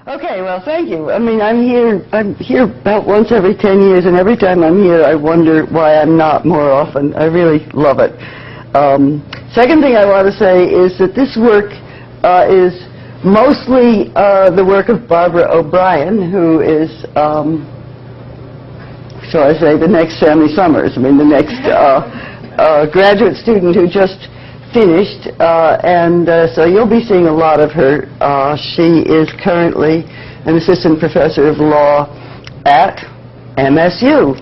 Okay, well, thank you. I mean, I'm here about once every 10 years, and every time I'm here, I wonder why I'm not more often. I really love it. Second thing I want to say is that this work is mostly the work of Barbara O'Brien, who is, shall I say, the next Sammy Summers. I mean, the next graduate student who just finished, and so you'll be seeing a lot of her. She is currently an assistant professor of law at MSU.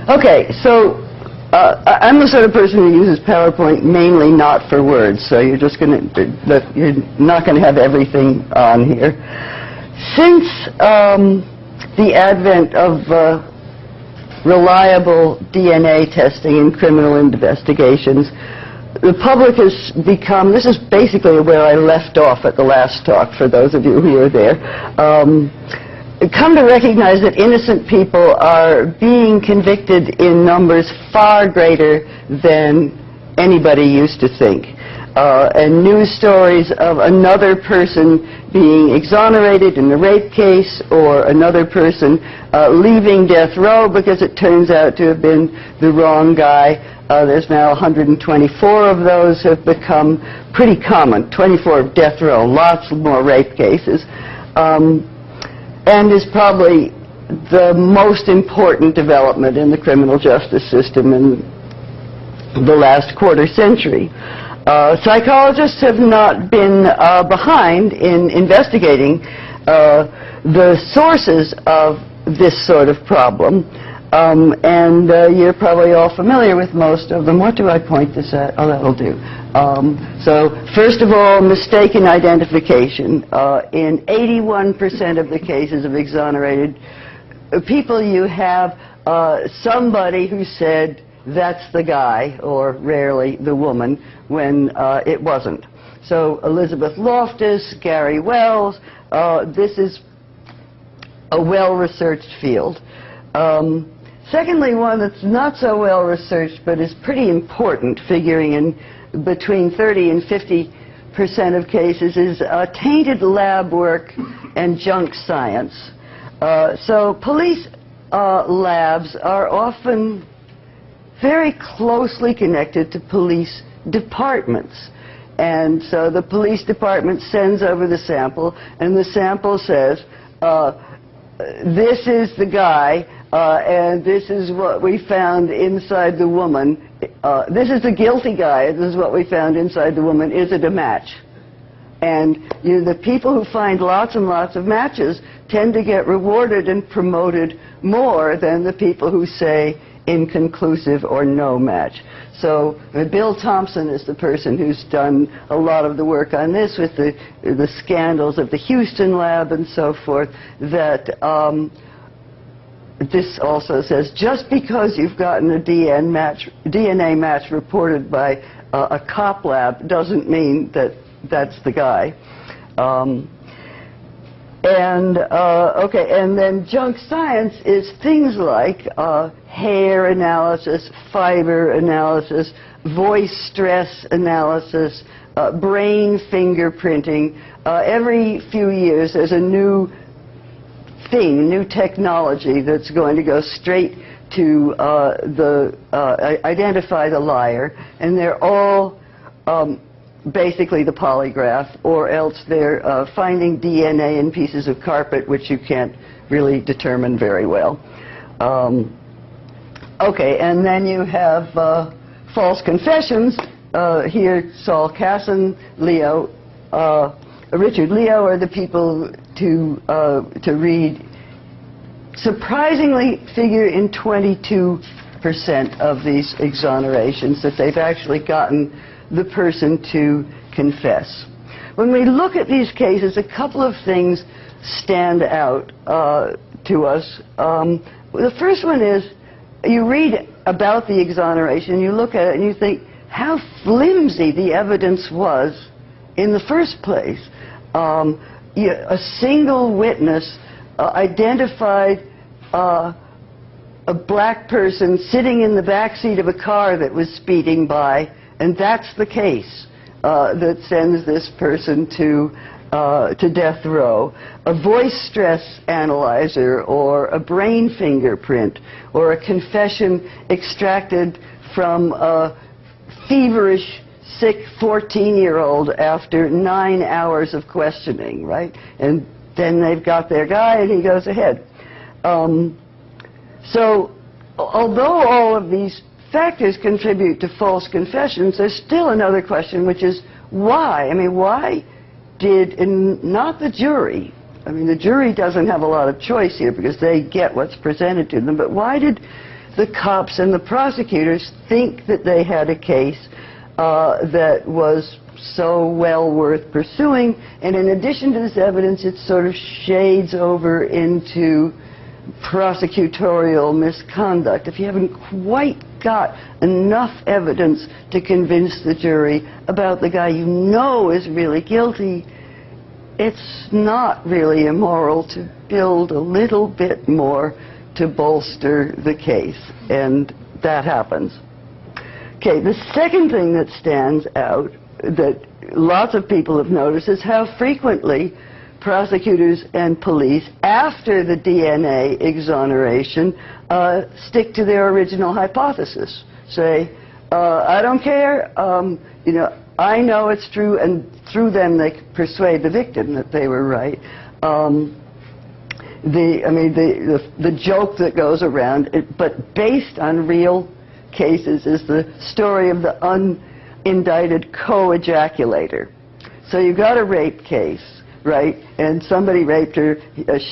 Okay, so I'm the sort of person who uses PowerPoint mainly not for words, so you're not going to have everything on here. Since the advent of reliable DNA testing in criminal investigations, the public has become, this is basically where I left off at the last talk for those of you who were there, come to recognize that innocent people are being convicted in numbers far greater than anybody used to think. And news stories of another person being exonerated in a rape case, or another person leaving death row because it turns out to have been the wrong guy. There's now 124 of those have become pretty common, 24 of death row, lots more rape cases, and is probably the most important development in the criminal justice system in the last quarter century. Psychologists have not been behind in investigating the sources of this sort of problem, and you're probably all familiar with most of them. What do I point this at? Oh, that'll do. So first of all, mistaken identification. In 81% of the cases of exonerated people, you have somebody who said, "That's the guy," or rarely the woman, when it wasn't. So Elizabeth Loftus, Gary Wells, this is a well-researched field. Secondly, one that's not so well-researched but is pretty important, figuring in between 30 and 50% of cases, is tainted lab work and junk science. So police labs are often very closely connected to police departments. And so the police department sends over the sample, and the sample says, this is the guy, and this is what we found inside the woman. This is the guilty guy, this is what we found inside the woman. Is it a match? And the people who find lots and lots of matches tend to get rewarded and promoted more than the people who say inconclusive or no match. So Bill Thompson is the person who's done a lot of the work on this, with the scandals of the Houston lab and so forth, that this also says, just because you've gotten a DNA match reported by a cop lab doesn't mean that that's the guy. Okay, and then junk science is things like hair analysis, fiber analysis, voice stress analysis, brain fingerprinting. Every few years there's a new thing, new technology that's going to go straight to identify the liar, and they're all basically the polygraph, or else they're finding DNA in pieces of carpet which you can't really determine very well. Okay, and then you have false confessions. Here, Saul Kasson, Leo, Richard Leo are the people to read. Surprisingly, figure in 22% of these exonerations that they've actually gotten the person to confess. When we look at these cases, a couple of things stand out to us. The first one is, you read about the exoneration, you look at it and you think how flimsy the evidence was in the first place. A single witness identified a black person sitting in the back seat of a car that was speeding by, and that's the case. that sends this person to death row, a voice stress analyzer, or a brain fingerprint, or a confession extracted from a feverish, sick 14-year-old after 9 hours of questioning, right? And then they've got their guy, and he goes ahead. So, although all of these factors contribute to false confessions, there's still another question, which is why? I mean, why did, and not the jury, I mean, the jury doesn't have a lot of choice here because they get what's presented to them, but why did the cops and the prosecutors think that they had a case that was so well worth pursuing? And in addition to this evidence, it sort of shades over into prosecutorial misconduct. If you haven't quite got enough evidence to convince the jury about the guy you know is really guilty, it's not really immoral to build a little bit more to bolster the case, and that happens. Okay, the second thing that stands out that lots of people have noticed is how frequently prosecutors and police, after the DNA exoneration, stick to their original hypothesis. Say, I don't care, you know, I know it's true, and through them they persuade the victim that they were right. The joke that goes around, but based on real cases, is the story of the unindicted co-ejaculator. So you've got a rape case, right? And somebody raped her.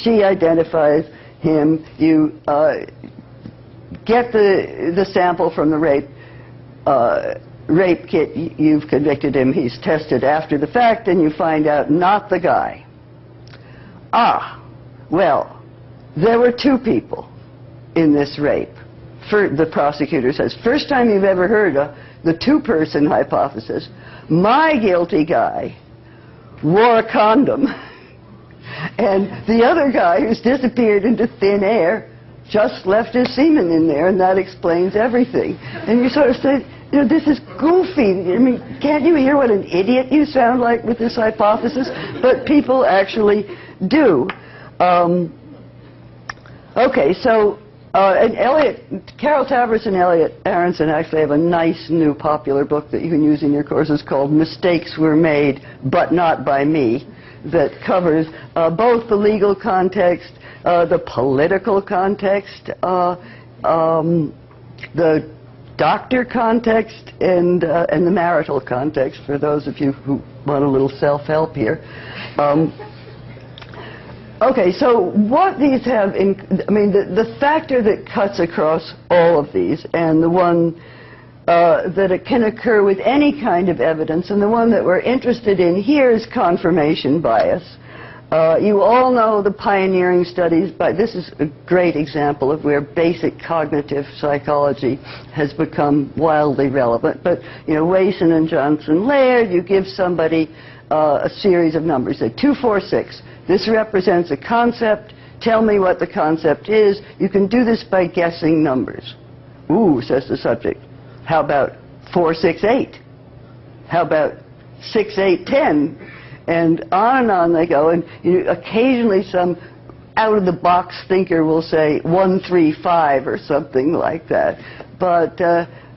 She identifies him. You get the sample from the rape kit. You've convicted him. He's tested after the fact, and you find out not the guy. Well, there were two people in this rape. The prosecutor says, first time you've ever heard of the two-person hypothesis. My guilty guy wore a condom, and the other guy, who's disappeared into thin air, just left his semen in there, and that explains everything. And you sort of say, you know, this is goofy. I mean, can't you hear what an idiot you sound like with this hypothesis? But people actually do. Okay, so and Carol Tavris and Elliot Aronson actually have a nice new popular book that you can use in your courses called Mistakes Were Made, But Not By Me, that covers both the legal context, the political context, the doctor context, and the marital context, for those of you who want a little self-help here. Okay, so what these have in, I mean, the factor that cuts across all of these, and the one that it can occur with any kind of evidence, and the one that we're interested in here is confirmation bias. You all know the pioneering studies, but this is a great example of where basic cognitive psychology has become wildly relevant. But, you know, Wason and Johnson-Laird, you give somebody a series of numbers, say 2, 4, 6. This represents a concept. Tell me what the concept is. You can do this by guessing numbers. Ooh, says the subject. How about 4, 6, 8? How about 6, 8, 10? And on they go. And you know, occasionally some out-of-the-box thinker will say 1, 3, 5 or something like that. But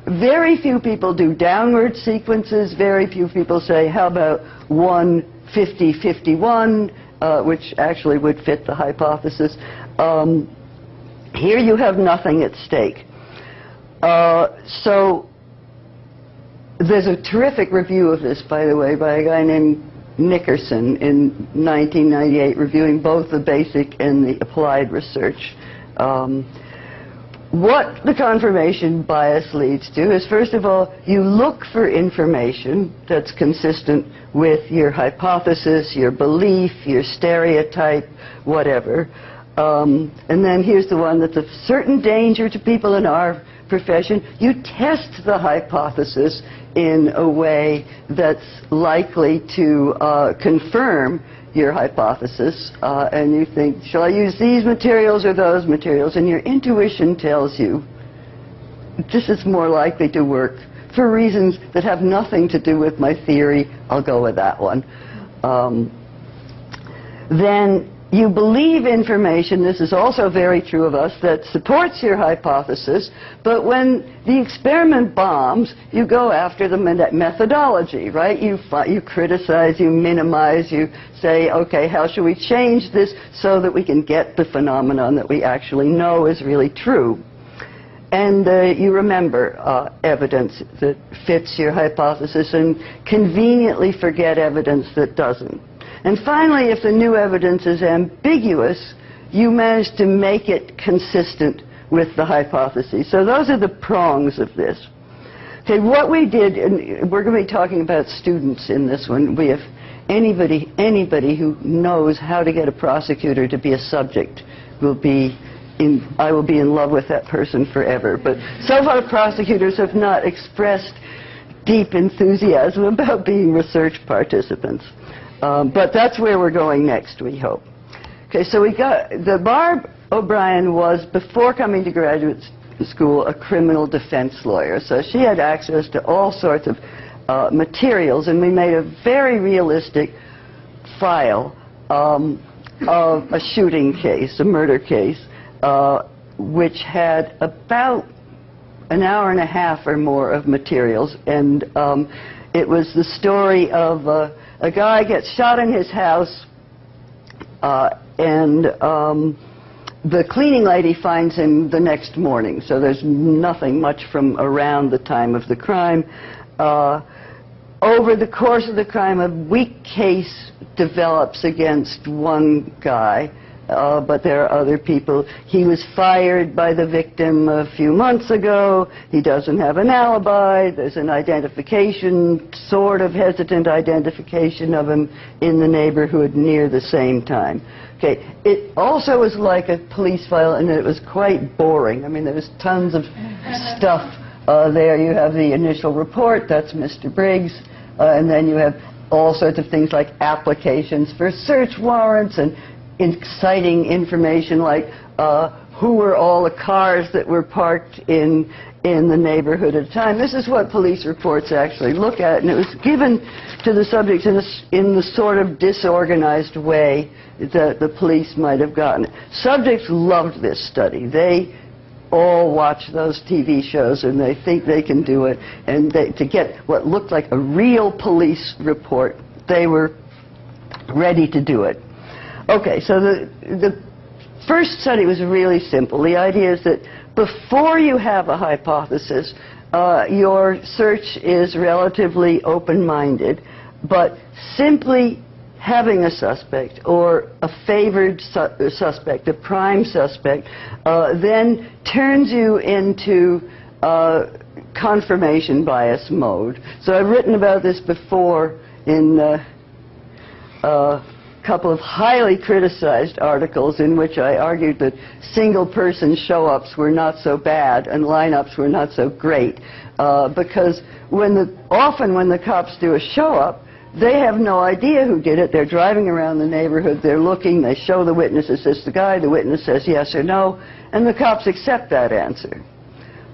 very few people do downward sequences. Very few people say, how about 1, 50, 51? Which actually would fit the hypothesis. Here you have nothing at stake. So there's a terrific review of this, by the way, by a guy named Nickerson in 1998, reviewing both the basic and the applied research. What the confirmation bias leads to is, first of all, you look for information that's consistent with your hypothesis, your belief, your stereotype, whatever. And then here's the one that's of certain danger to people in our profession. You test the hypothesis in a way that's likely to confirm your hypothesis, and you think, shall I use these materials or those materials? And your intuition tells you this is more likely to work for reasons that have nothing to do with my theory, I'll go with that one. Then you believe information, this is also very true of us, that supports your hypothesis, but when the experiment bombs, you go after the methodology, right? You criticize, you minimize, you say, okay, how should we change this so that we can get the phenomenon that we actually know is really true? And you remember evidence that fits your hypothesis and conveniently forget evidence that doesn't. And finally, if the new evidence is ambiguous, you manage to make it consistent with the hypothesis. So those are the prongs of this. Okay, what we did, and we're going to be talking about students in this one. We have anybody who knows how to get a prosecutor to be a subject will be I will be in love with that person forever. But so far prosecutors have not expressed deep enthusiasm about being research participants. But that's where we're going next, we hope. Okay, so Barb O'Brien was, before coming to graduate school, a criminal defense lawyer. So she had access to all sorts of materials, and we made a very realistic file of a shooting case, a murder case, which had about an hour and a half or more of materials. And it was the story of a guy gets shot in his house, and the cleaning lady finds him the next morning, so there's nothing much from around the time of the crime. Over the course of the crime, a weak case develops against one guy, but there are other people. He was fired by the victim a few months ago. He doesn't have an alibi. There's an identification, sort of hesitant identification of him in the neighborhood near the same time. Okay, it also was like a police file, and it was quite boring. I mean, there was tons of stuff there. You have the initial report, that's Mr. Briggs, and then you have all sorts of things like applications for search warrants and exciting information like who were all the cars that were parked in the neighborhood at the time. This is what police reports actually look at, and it was given to the subjects in the sort of disorganized way that the police might have gotten it. Subjects loved this study. They all watch those TV shows, and they think they can do it, and to get what looked like a real police report, they were ready to do it. Okay, so the first study was really simple. The idea is that before you have a hypothesis, your search is relatively open-minded, but simply having a suspect or a favored suspect, a prime suspect, then turns you into confirmation bias mode. So I've written about this before in couple of highly criticized articles in which I argued that single-person show-ups were not so bad and lineups were not so great, because often when the cops do a show-up, they have no idea who did it. They're driving around the neighborhood, they're looking, they show the witness, it's this the guy, the witness says yes or no, and the cops accept that answer.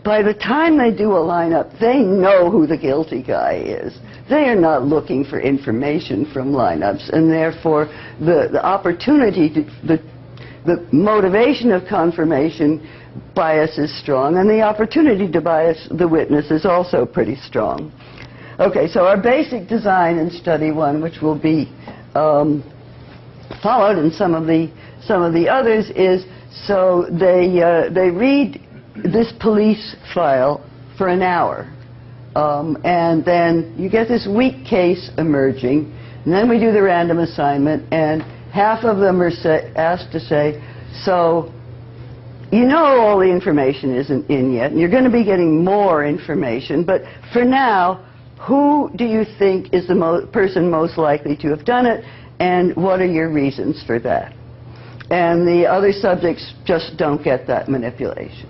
By the time they do a lineup, they know who the guilty guy is. They are not looking for information from lineups, and therefore the opportunity the motivation of confirmation bias is strong, and the opportunity to bias the witness is also pretty strong. Okay, so our basic design in study one, which will be followed in some of the others, is so they read this police file for an hour, and then you get this weak case emerging, and then we do the random assignment, and half of them are asked to say, so you know all the information isn't in yet, and you're going to be getting more information, but for now, who do you think is the person most likely to have done it, and what are your reasons for that? And the other subjects just don't get that manipulation.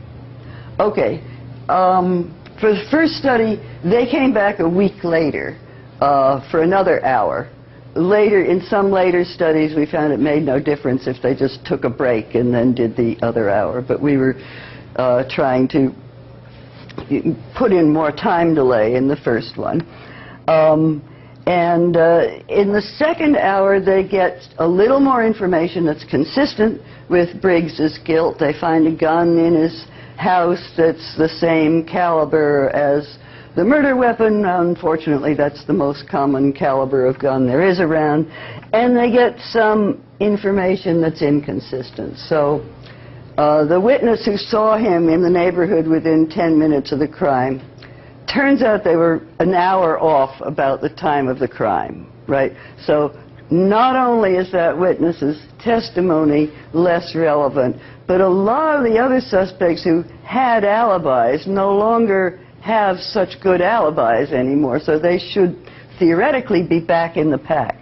Okay, for the first study, they came back a week later for another hour. Later, in some later studies, we found it made no difference if they just took a break and then did the other hour, but we were trying to put in more time delay in the first one. And in the second hour, they get a little more information that's consistent with Briggs's guilt. They find a gun in his house that's the same caliber as the murder weapon. Unfortunately, that's the most common caliber of gun there is around. And they get some information that's inconsistent. So the witness who saw him in the neighborhood within 10 minutes of the crime, turns out they were an hour off about the time of the crime, right? So not only is that witness's testimony less relevant, but a lot of the other suspects who had alibis no longer have such good alibis anymore, so they should theoretically be back in the pack.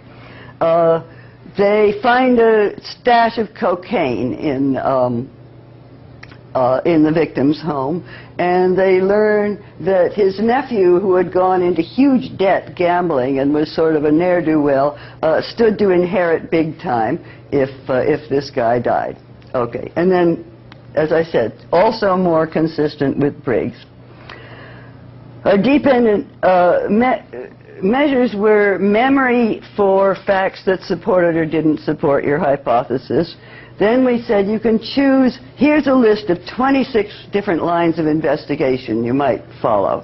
They find a stash of cocaine in the victim's home, and they learn that his nephew, who had gone into huge debt gambling and was sort of a ne'er-do-well, stood to inherit big time if this guy died. Okay, and then, as I said, also more consistent with Briggs. Dependent measures were memory for facts that supported or didn't support your hypothesis. Then we said you can choose, here's a list of 26 different lines of investigation you might follow.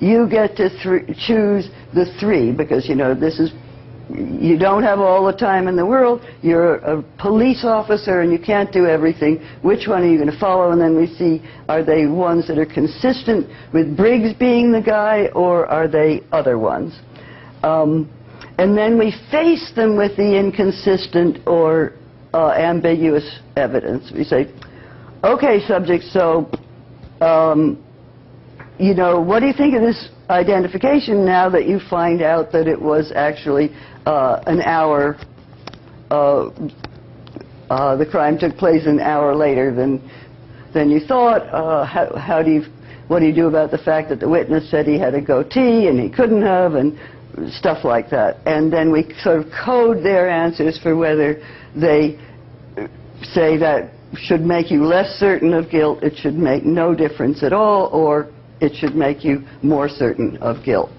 You get to choose the 3, because, you know, this is, you don't have all the time in the world, you're a police officer and you can't do everything. Which one are you going to follow? And then we see, are they ones that are consistent with Briggs being the guy, or are they other ones? And then we face them with the inconsistent or ambiguous evidence. We say, okay, subject, so, you know, what do you think of this identification now that you find out that it was actually an hour, the crime took place an hour later than you thought? What do you do about the fact that the witness said he had a goatee and he couldn't have, and stuff like that? And then we sort of code their answers for whether they say that should make you less certain of guilt, it should make no difference at all, or it should make you more certain of guilt.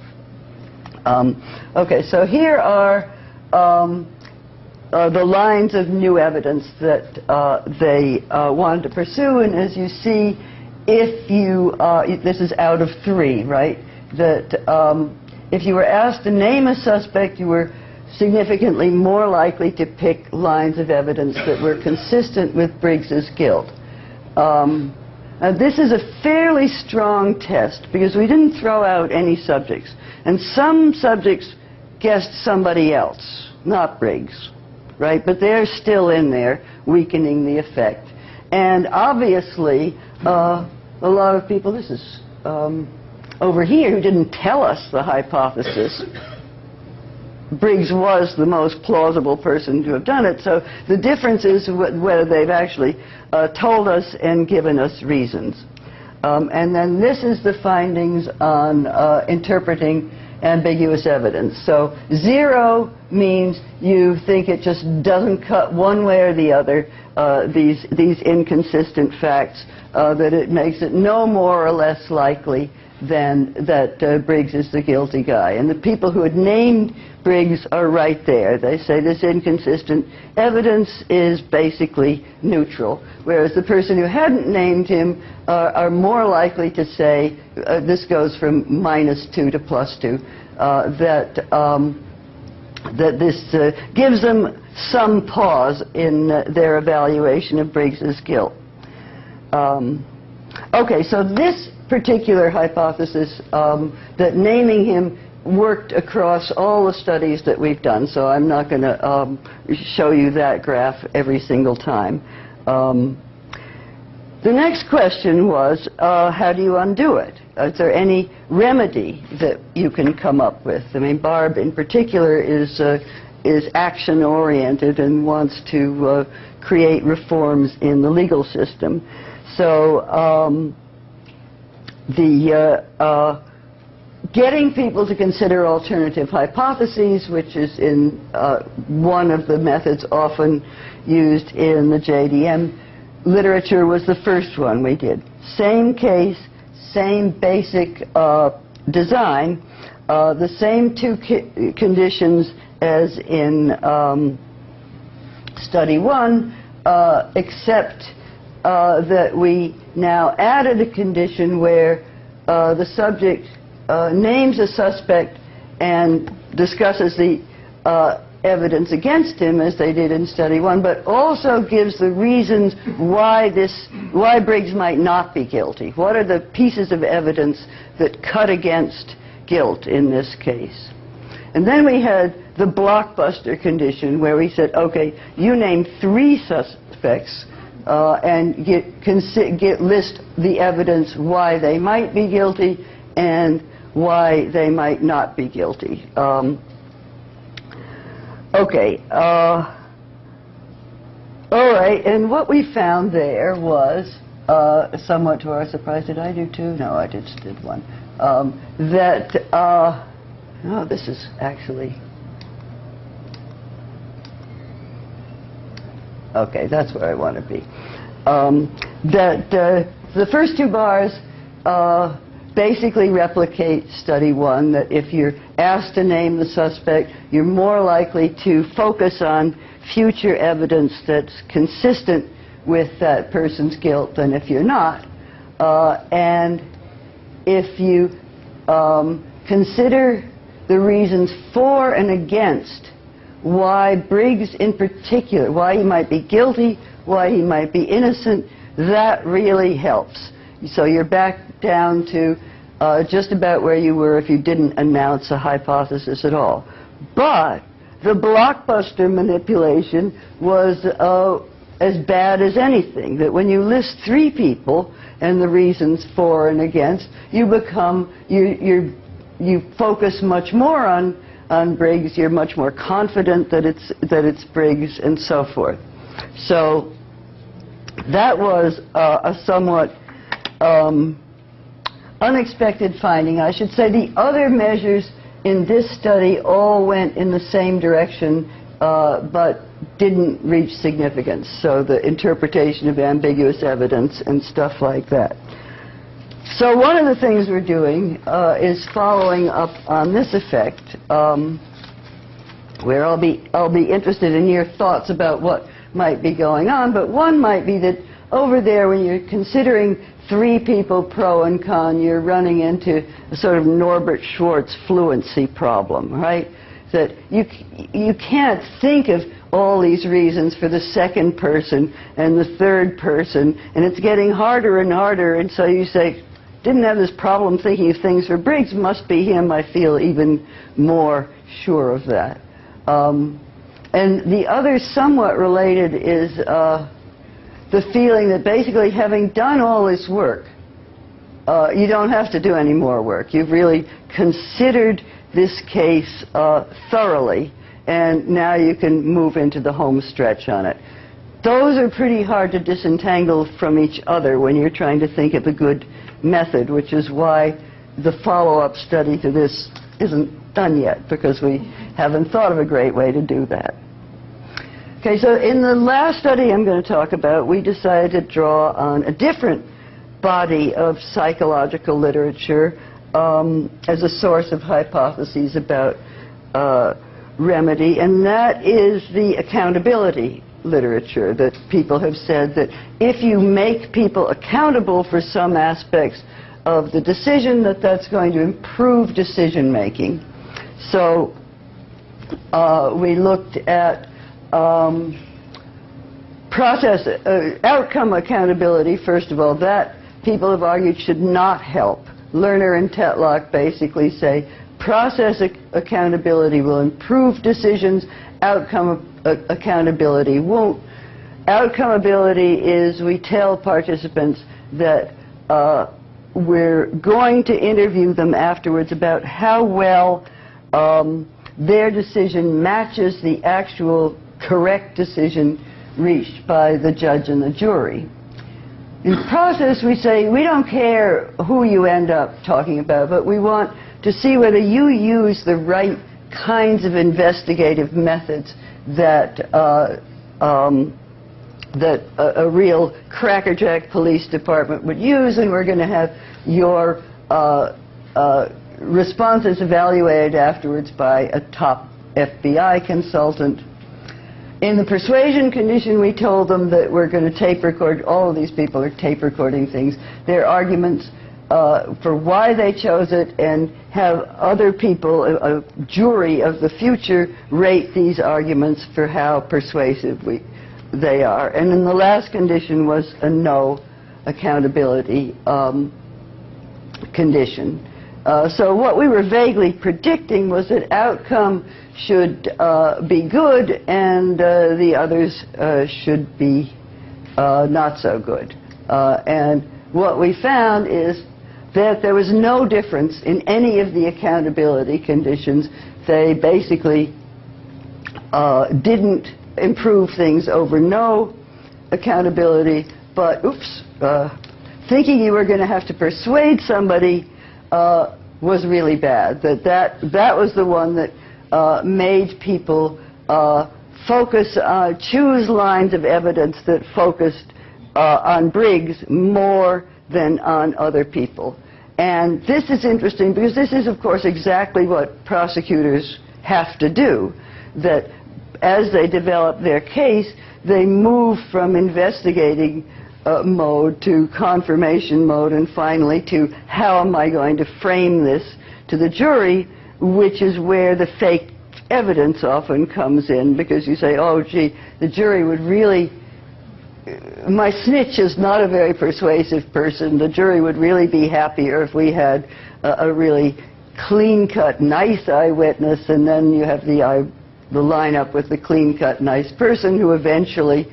Okay, so here are the lines of new evidence that they wanted to pursue, and as you see, if you, this is out of 3, right, that if you were asked to name a suspect, you were significantly more likely to pick lines of evidence that were consistent with Briggs's guilt. This is a fairly strong test because we didn't throw out any subjects. And some subjects guessed somebody else, not Briggs, right? But they're still in there, weakening the effect. And obviously, a lot of people, this is over here, who didn't tell us the hypothesis. Briggs was the most plausible person to have done it, so the difference is whether they've actually told us and given us reasons. And then this is the findings on interpreting ambiguous evidence. So 0 means you think it just doesn't cut one way or the other, these inconsistent facts, that it makes it no more or less likely than that Briggs is the guilty guy. And the people who had named Briggs are right there. They say this inconsistent evidence is basically neutral, whereas the person who hadn't named him are more likely to say, this goes from -2 to +2, that this gives them some pause in their evaluation of Briggs's guilt. Okay, so this particular hypothesis, that naming him worked across all the studies that we've done, so I'm not going to show you that graph every single time. The next question was, how do you undo it? Is there any remedy that you can come up with? I mean, Barb in particular is action-oriented and wants to create reforms in the legal system. So getting people to consider alternative hypotheses, which is in one of the methods often used in the JDM literature, was the first one we did. Same case, same basic design, the same two conditions as in study 1, except that we now added a condition where the subject names a suspect and discusses the evidence against him, as they did in study 1, but also gives the reasons why Briggs might not be guilty. What are the pieces of evidence that cut against guilt in this case? And then we had the blockbuster condition, where we said, okay, you name 3 suspects and list the evidence why they might be guilty and why they might not be guilty. Okay. All right, and what we found there was, somewhat to our surprise, did I do 2? No, I just did 1. No, this is actually... Okay, that's where I want to be. The first 2 bars basically replicate study 1, that if you're asked to name the suspect, you're more likely to focus on future evidence that's consistent with that person's guilt than if you're not. And if you consider the reasons for and against why Briggs in particular, why he might be guilty, why he might be innocent, that really helps. So you're back down to just about where you were if you didn't announce a hypothesis at all. But the blockbuster manipulation was as bad as anything, that when you list 3 people and the reasons for and against, you focus much more on Briggs, you're much more confident that it's Briggs, and so forth. So that was a somewhat unexpected finding. I should say the other measures in this study all went in the same direction, but didn't reach significance. So the interpretation of ambiguous evidence and stuff like that. So one of the things we're doing is following up on this effect, where I'll be interested in your thoughts about what might be going on. But one might be that over there, when you're considering 3 people, pro and con, you're running into a sort of Norbert Schwartz fluency problem, right? That you can't think of all these reasons for the second person and the third person, and it's getting harder and harder, and so you say, didn't have this problem thinking of things for Briggs, must be him. I feel even more sure of that. And the other somewhat related is the feeling that basically having done all this work, you don't have to do any more work. You've really considered this case thoroughly, and now you can move into the home stretch on it. Those are pretty hard to disentangle from each other when you're trying to think of a good method, which is why the follow-up study to this isn't done yet, because we haven't thought of a great way to do that. Okay, so in the last study I'm going to talk about, we decided to draw on a different body of psychological literature as a source of hypotheses about remedy, and that is the accountability literature, that people have said that if you make people accountable for some aspects of the decision, that's going to improve decision making. So we looked at outcome accountability, first of all. That people have argued should not help. Lerner and Tetlock basically say process accountability will improve decisions, outcome accountability won't. Outcome ability is we tell participants that we're going to interview them afterwards about how well their decision matches the actual correct decision reached by the judge and the jury. In process, we say we don't care who you end up talking about, but we want to see whether you use the right kinds of investigative methods that that a real crackerjack police department would use, and we're going to have your responses evaluated afterwards by a top FBI consultant. In the persuasion condition, we told them that we're going to tape record, all of these people are tape recording things, their arguments for why they chose it, and have other people, a jury of the future, rate these arguments for how persuasive they are. And then the last condition was a no accountability condition. So what we were vaguely predicting was that outcome should be good, and the others should be not so good. And what we found is that there was no difference in any of the accountability conditions. They basically didn't improve things over no accountability, but thinking you were going to have to persuade somebody was really bad. That was the one that made people focus, choose lines of evidence that focused on Briggs more than on other people. And this is interesting because this is, of course, exactly what prosecutors have to do, that as they develop their case, they move from investigating mode to confirmation mode, and finally to how am I going to frame this to the jury, which is where the fake evidence often comes in, because you say, oh gee, the jury would really, my snitch is not a very persuasive person, the jury would really be happier if we had a really clean-cut, nice eyewitness, and then you have the lineup with the clean-cut, nice person who eventually,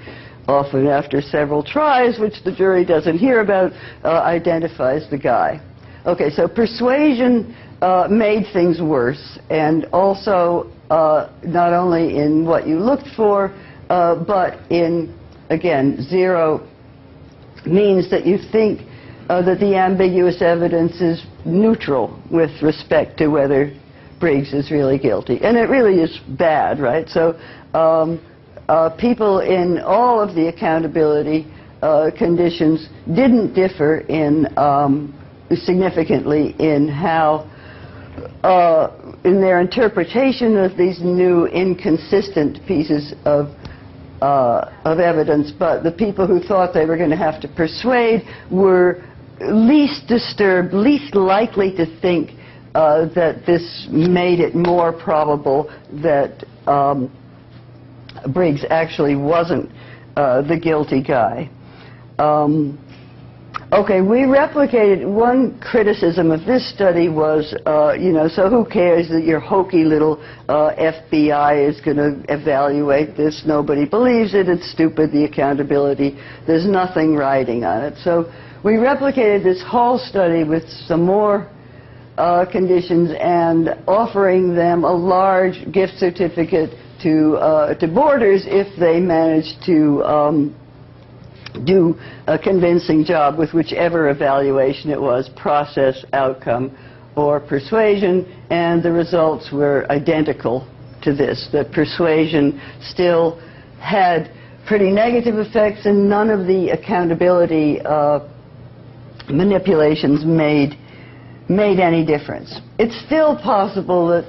often after several tries, which the jury doesn't hear about, identifies the guy. Okay, so persuasion made things worse, and also not only in what you looked for, but in, again, zero means that you think that the ambiguous evidence is neutral with respect to whether Briggs is really guilty. And it really is bad, right? So people in all of the accountability conditions didn't differ in significantly in how in their interpretation of these new inconsistent pieces of evidence, but the people who thought they were going to have to persuade were least disturbed, least likely to think that this made it more probable that Briggs actually wasn't the guilty guy. Okay, we replicated, one criticism of this study was, you know, so who cares that your hokey little FBI is going to evaluate this? Nobody believes it. It's stupid, the accountability. There's nothing riding on it. So we replicated this whole study with some more conditions and offering them a large gift certificate to boarders if they managed to do a convincing job with whichever evaluation it was, process, outcome, or persuasion, and the results were identical to this. That persuasion still had pretty negative effects, and none of the accountability manipulations made any difference. It's still possible that,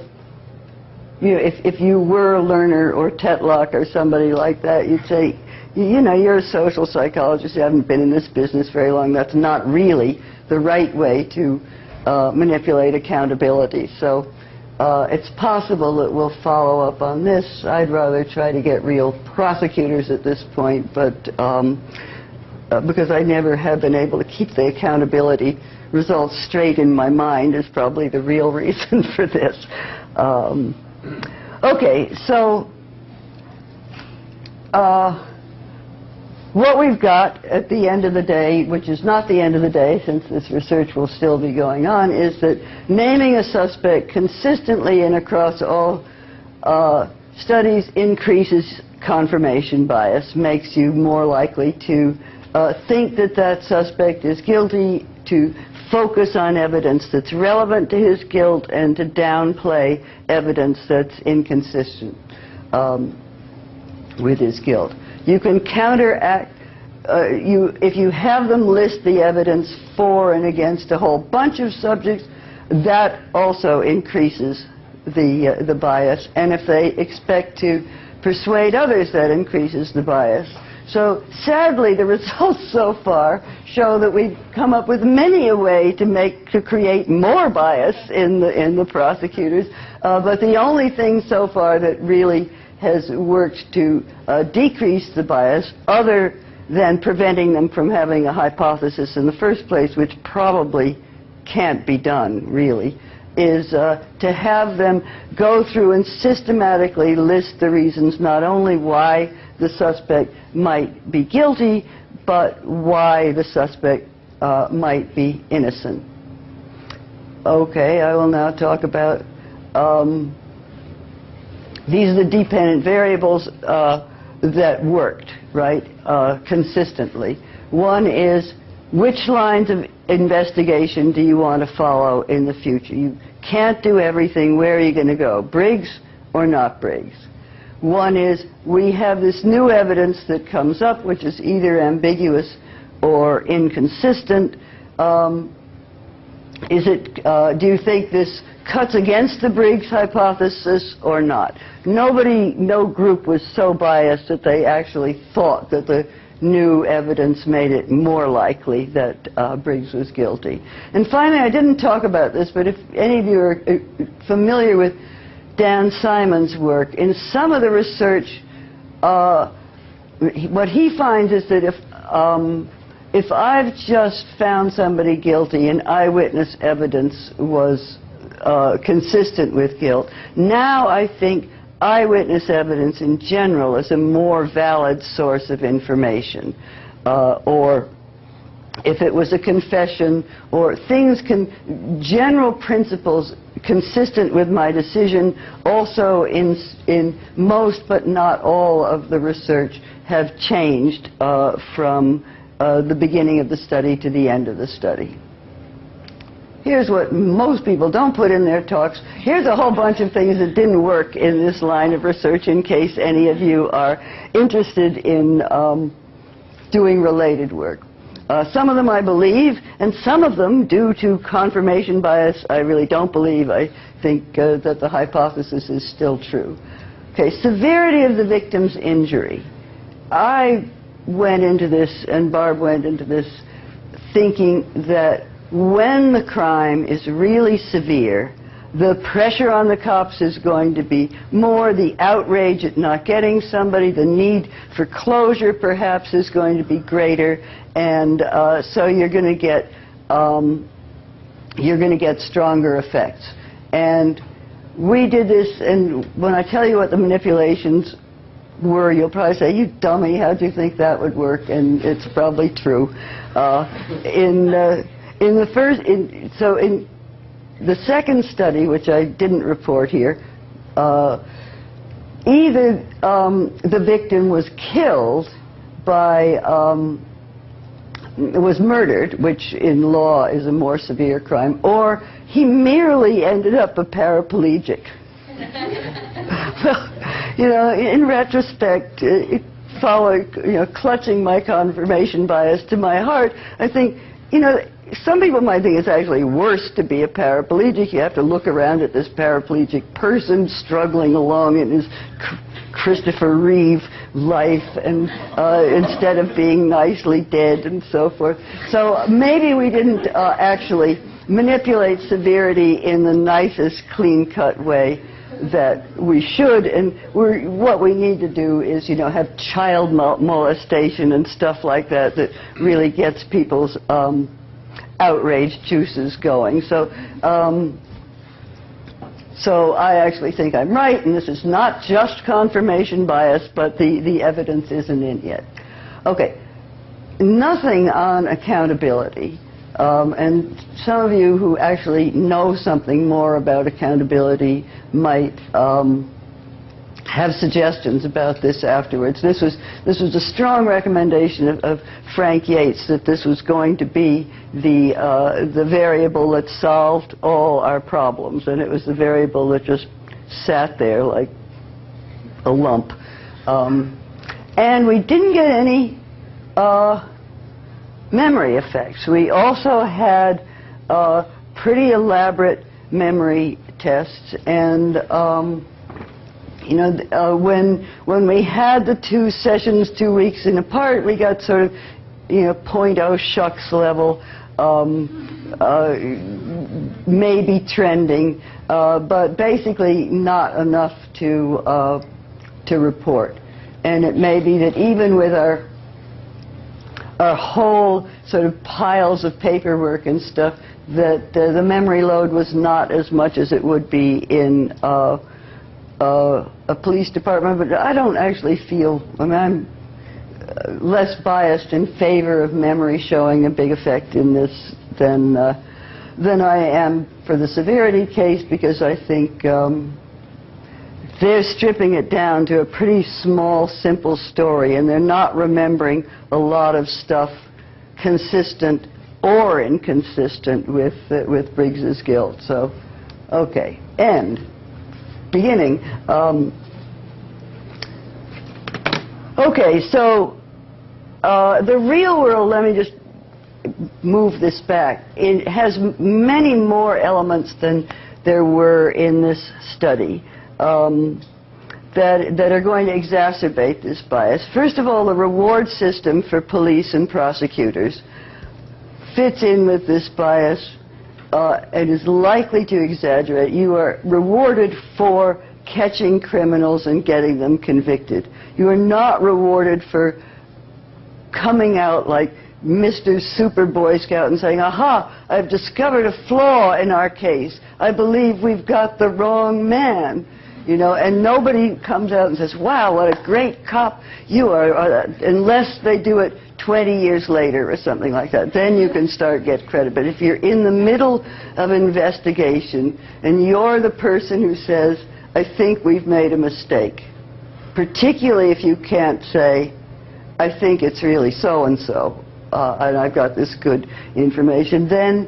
you know, if you were Lerner or Tetlock or somebody like that, you'd say, you know, you're a social psychologist, you haven't been in this business very long, that's not really the right way to manipulate accountability. So it's possible that we'll follow up on this. I'd rather try to get real prosecutors at this point, but because I never have been able to keep the accountability results straight in my mind is probably the real reason for this. Okay, so what we've got at the end of the day, which is not the end of the day since this research will still be going on, is that naming a suspect consistently and across all studies increases confirmation bias, makes you more likely to think that that suspect is guilty, to focus on evidence that's relevant to his guilt, and to downplay evidence that's inconsistent with his guilt. You can counteract, if you have them list the evidence for and against a whole bunch of subjects, that also increases the bias. And if they expect to persuade others, that increases the bias. So sadly, the results so far show that we've come up with many a way to create more bias in the prosecutors. But the only thing so far that really has worked to decrease the bias, other than preventing them from having a hypothesis in the first place, which probably can't be done, really, is to have them go through and systematically list the reasons not only why the suspect might be guilty, but why the suspect might be innocent. Okay, I will now talk about these are the dependent variables that worked, right, consistently. One is, which lines of investigation do you want to follow in the future? You can't do everything. Where are you going to go? Briggs or not Briggs? One is, we have this new evidence that comes up, which is either ambiguous or inconsistent. Do you think this cuts against the Briggs hypothesis or not? No group was so biased that they actually thought that the new evidence made it more likely that Briggs was guilty. And finally, I didn't talk about this, but if any of you are familiar with Dan Simon's work, in some of the research, what he finds is that if I've just found somebody guilty and eyewitness evidence was consistent with guilt, now I think eyewitness evidence in general is a more valid source of information. Or if it was a confession, or general principles consistent with my decision, also in most but not all of the research have changed from the beginning of the study to the end of the study. Here's what most people don't put in their talks. Here's a whole bunch of things that didn't work in this line of research, in case any of you are interested in doing related work. Some of them I believe, and some of them, due to confirmation bias, I really don't believe. I think that the hypothesis is still true. Okay, severity of the victim's injury. I went into this, and Barb went into this, thinking that when the crime is really severe, the pressure on the cops is going to be more, the outrage at not getting somebody, the need for closure perhaps is going to be greater, and so you're going to get stronger effects. And we did this, and when I tell you what the manipulations were, you'll probably say, "You dummy, how'd you think that would work?" And it's probably true. In the second study, which I didn't report here, either the victim was killed by, was murdered, which in law is a more severe crime, or he merely ended up a paraplegic. Well, you know, in retrospect, it followed, clutching my confirmation bias to my heart, I think, some people might think it's actually worse to be a paraplegic. You have to look around at this paraplegic person struggling along in his Christopher Reeve life, and instead of being nicely dead and so forth. So maybe we didn't actually manipulate severity in the nicest, clean-cut way that we should, and what we need to do is, have child molestation and stuff like that that really gets people's outrage juices going. So I actually think I'm right, and this is not just confirmation bias, but the evidence isn't in yet. Okay, nothing on accountability. And some of you who actually know something more about accountability might have suggestions about this afterwards. This was a strong recommendation of Frank Yates, that this was going to be the variable that solved all our problems, and it was the variable that just sat there like a lump. And we didn't get any memory effects. We also had pretty elaborate memory tests, and you know, when we had the 2 sessions 2 weeks in apart, we got sort of, you know, 0.0 shucks level, maybe trending, but basically not enough to report. And it may be that even with our whole sort of piles of paperwork and stuff, that the memory load was not as much as it would be in a police department. But I don't actually feel, I mean, I'm less biased in favor of memory showing a big effect in this than I am for the severity case, because I think they're stripping it down to a pretty small, simple story, and they're not remembering a lot of stuff consistent or inconsistent with Briggs's guilt. So, okay, end. Beginning. Okay, so the real world, let me just move this back. It has many more elements than there were in this study that are going to exacerbate this bias. First of all, the reward system for police and prosecutors fits in with this bias and is likely to exaggerate. You are rewarded for catching criminals and getting them convicted. You are not rewarded for coming out like Mr. Super Boy Scout and saying, aha, I've discovered a flaw in our case. I believe we've got the wrong man. You know, and nobody comes out and says, wow, what a great cop you are, unless they do it 20 years later or something like that. Then you can start get credit. But if you're in the middle of investigation and you're the person who says, I think we've made a mistake, particularly if you can't say, I think it's really so-and-so, and I've got this good information, then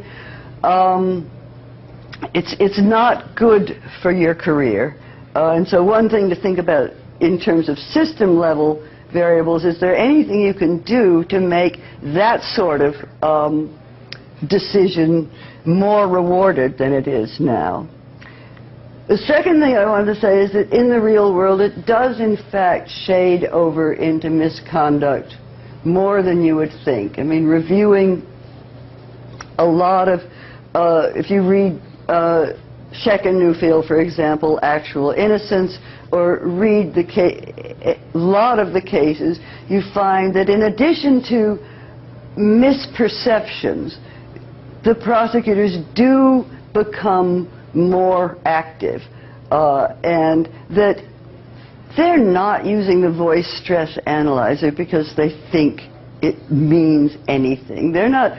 it's not good for your career. And so one thing to think about in terms of system-level variables, is there anything you can do to make that sort of decision more rewarded than it is now? The second thing I wanted to say is that in the real world, it does in fact shade over into misconduct more than you would think. I mean, reviewing a lot of, if you read Scheck and Newfield, for example, Actual Innocence, or read a lot of the cases, you find that in addition to misperceptions, the prosecutors do become more active, and that they're not using the voice stress analyzer because they think it means anything. They're not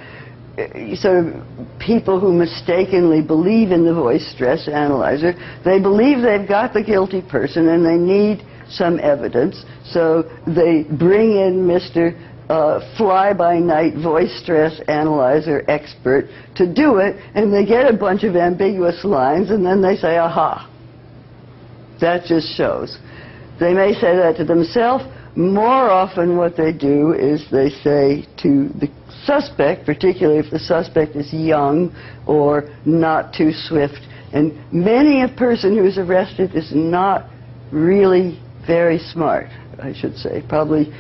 sort of people who mistakenly believe in the voice stress analyzer. They believe they've got the guilty person and they need some evidence, so they bring in Mr. Fly-by-night voice stress analyzer expert to do it, and they get a bunch of ambiguous lines, and then they say, aha. That just shows. They may say that to themselves. More often what they do is they say to the suspect, particularly if the suspect is young or not too swift, and many a person who's arrested is not really very smart, I should say. Probably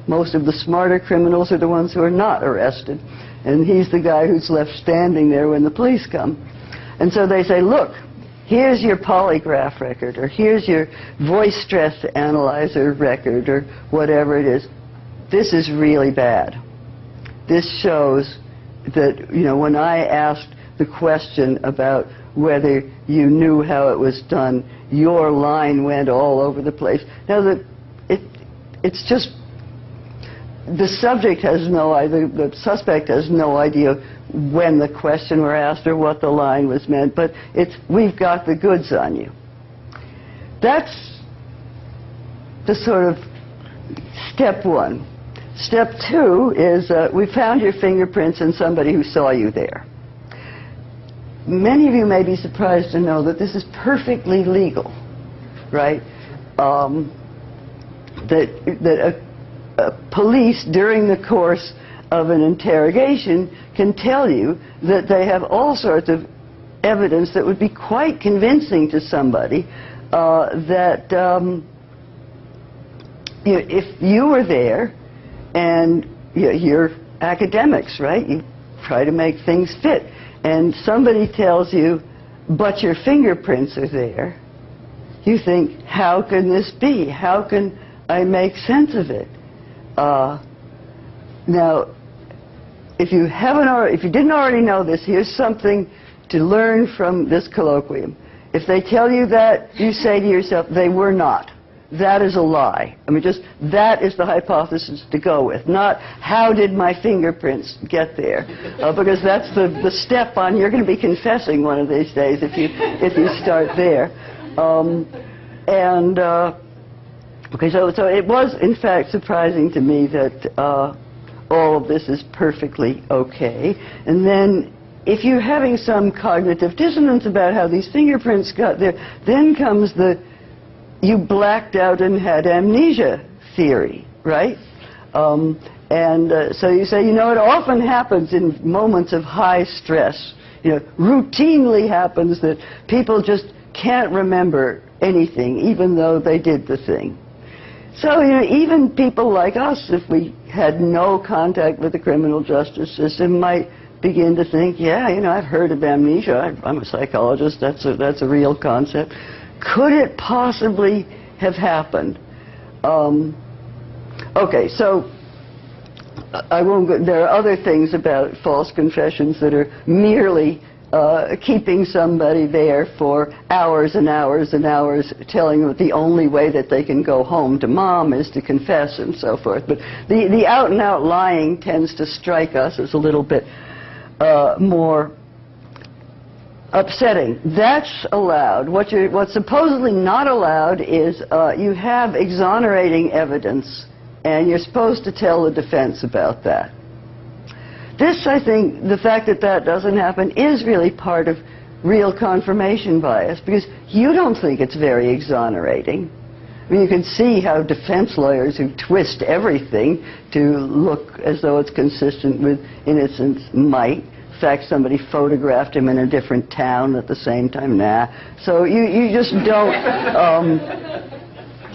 most of the smarter criminals are the ones who are not arrested, and he's the guy who's left standing there when the police come. And so they say, look, here's your polygraph record, or here's your voice stress analyzer record, or whatever it is. This is really bad. This shows that, you know, when I asked the question about whether you knew how it was done, your line went all over the place. Now, it's just, the subject has no idea, the suspect has no idea when the question were asked or what the line was meant, but it's, we've got the goods on you. That's the sort of step one. Step two is we found your fingerprints and somebody who saw you there. Many of you may be surprised to know that this is perfectly legal, right? that police during the course of an interrogation can tell you that they have all sorts of evidence that would be quite convincing to somebody that if you were there and you're academics, right? You try to make things fit, and somebody tells you, but your fingerprints are there. You think, how can this be? How can I make sense of it? Now, if you didn't already know this, here's something to learn from this colloquium. If they tell you that, you say to yourself, they were not. That is a lie. I mean, just that is the hypothesis to go with, not how did my fingerprints get there, because that's the step on. You're going to be confessing one of these days if you start there. Okay, so it was in fact surprising to me that all of this is perfectly okay, and then if you're having some cognitive dissonance about how these fingerprints got there, then comes the you blacked out and had amnesia theory, right? So you say, it often happens in moments of high stress. Routinely happens that people just can't remember anything, even though they did the thing. So, even people like us, if we had no contact with the criminal justice system, might begin to think, I've heard of amnesia. I'm a psychologist. That's a real concept. Could it possibly have happened? Okay, so I won't go. There are other things about false confessions that are merely keeping somebody there for hours and hours and hours, telling them the only way that they can go home to mom is to confess and so forth. But the out-and-out lying tends to strike us as a little bit more upsetting. That's allowed. What's supposedly not allowed is you have exonerating evidence, and you're supposed to tell the defense about that. This, I think, the fact that that doesn't happen is really part of real confirmation bias, because you don't think it's very exonerating. I mean, you can see how defense lawyers who twist everything to look as though it's consistent with innocence might. In fact, somebody photographed him in a different town at the same time. Nah. So you just don't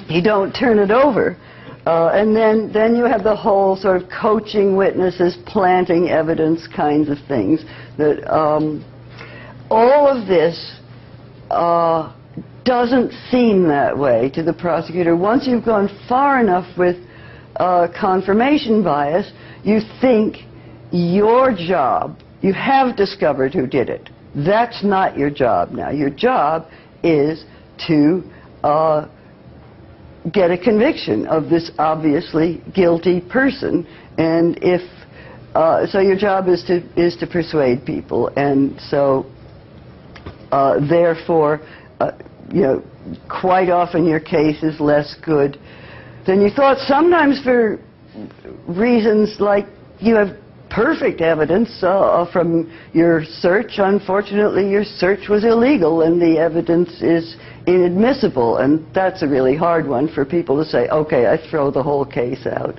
you don't turn it over. And then you have the whole sort of coaching witnesses, planting evidence kinds of things. That all of this doesn't seem that way to the prosecutor. Once you've gone far enough with confirmation bias, you think your job, you have discovered who did it. That's not your job now. Your job is to get a conviction of this obviously guilty person, and if so, your job is to persuade people, and so therefore, quite often your case is less good than you thought. Sometimes for reasons like you have perfect evidence from your search. Unfortunately, your search was illegal and the evidence is inadmissible, and that's a really hard one for people to say, okay, I throw the whole case out.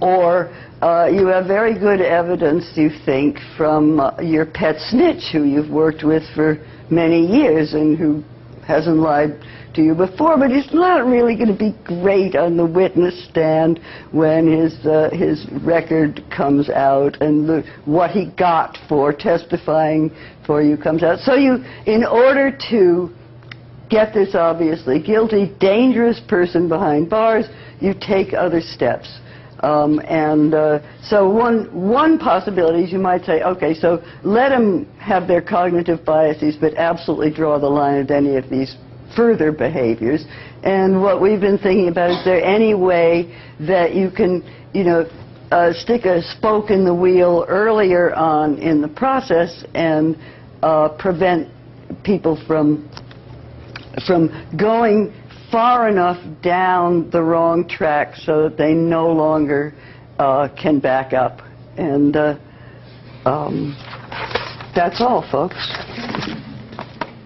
Or you have very good evidence, you think, from your pet snitch who you've worked with for many years and who hasn't lied to you before, but he's not really going to be great on the witness stand when his record comes out and what he got for testifying for you comes out. So you, in order to get this obviously guilty, dangerous person behind bars, you take other steps. So one possibility is you might say, okay, so let them have their cognitive biases, but absolutely draw the line at any of these further behaviors. And what we've been thinking about, is there any way that you can, stick a spoke in the wheel earlier on in the process and prevent people from going far enough down the wrong track so that they no longer can back up. And that's all, folks.